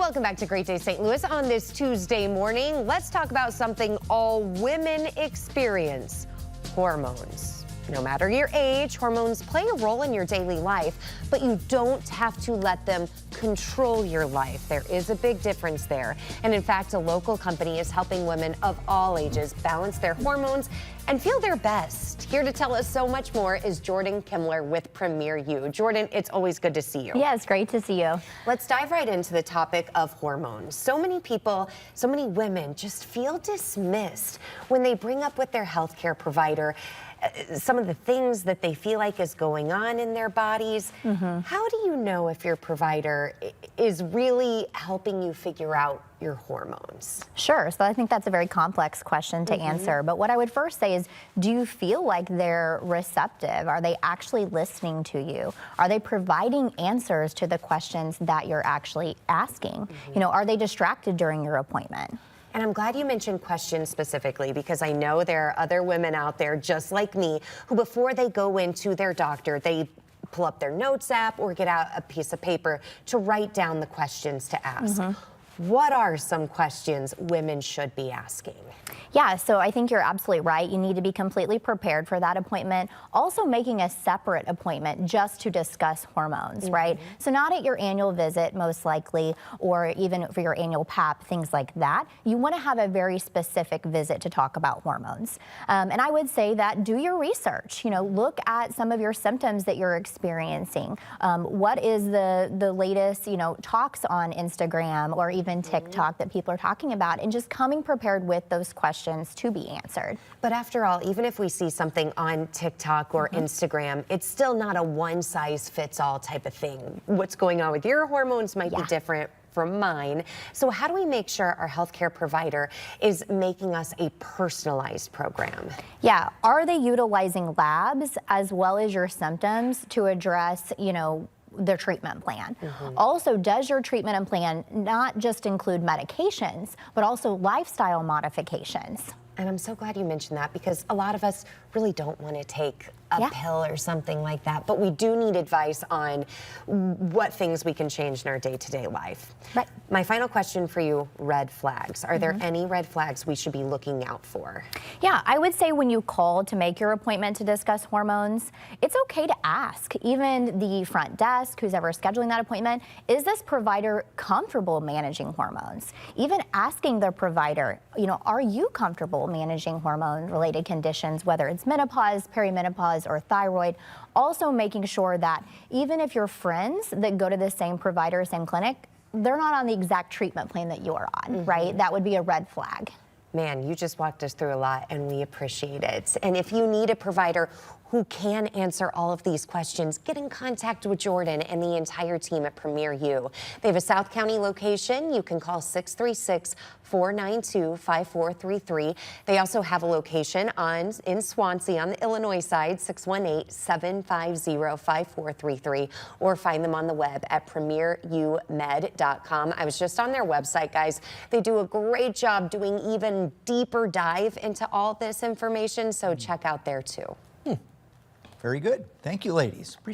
Welcome back to Great Day St. Louis. On this Tuesday morning, let's talk about something all women experience: hormones. No matter your age, hormones play a role in your daily life, but you don't have to let them control your life. There is a big difference there. And in fact, a local company is helping women of all ages balance their hormones and feel their best. Here to tell us so much more is Jordan Kimler with PremierU. Jordan, it's always good to see you. Yeah, it's great to see you. Let's dive right into the topic of hormones. So many people, so many women just feel dismissed when they bring up with their healthcare provider some of the things that they feel like is going on in their bodies. How do you know if your provider is really helping you figure out your hormones? Sure. So I think that's a very complex question to answer. But what I would first say is, do you feel like they're receptive? Are they actually listening to you? Are they providing answers to the questions that you're actually asking? You know, are they distracted during your appointment? And I'm glad you mentioned questions specifically, because I know there are other women out there just like me who, before they go into their doctor, they pull up their notes app or get out a piece of paper to write down the questions to ask. What are some questions women should be asking? Yeah, so I think you're absolutely right. You need to be completely prepared for that appointment. Also making a separate appointment just to discuss hormones, right? So not at your annual visit, most likely, or even for your annual PAP, things like that. You want to have a very specific visit to talk about hormones. And I would say that do your research. You know, look at some of your symptoms that you're experiencing. What is the latest, you know, talks on Instagram or even TikTok that people are talking about, and just coming prepared with those questions to be answered. But after all, even if we see something on TikTok or Instagram, it's still not a one-size-fits-all type of thing. What's going on with your hormones might be different from mine. So how do we make sure our healthcare provider is making us a personalized program? Yeah, are they utilizing labs as well as your symptoms to address, you know, the treatment plan? Also, does your treatment plan not just include medications, but also lifestyle modifications? And I'm so glad you mentioned that, because a lot of us really don't want to take a pill or something like that, but we do need advice on what things we can change in our day-to-day life. Right. My final question for you: red flags. Are there any red flags we should be looking out for? Yeah, I would say when you call to make your appointment to discuss hormones, it's okay to ask, even the front desk, who's ever scheduling that appointment, is this provider comfortable managing hormones? Even asking the provider, you know, are you comfortable managing hormone-related conditions, whether it's menopause, perimenopause, or thyroid? Also making sure that even if you're friends that go to the same provider, same clinic, they're not on the exact treatment plan that you're on, right? That would be a red flag. Man, you just walked us through a lot, and we appreciate it. And if you need a provider who can answer all of these questions, get in contact with Jordan and the entire team at PremierU. They have a South County location. You can call 636-492-5433. They also have a location in Swansea on the Illinois side, 618-750-5433, or find them on the web at PremierUmed.com. I was just on their website, guys. They do a great job doing even deeper dive into all this information, so check out there too. Very good. Thank you, ladies. Appreciate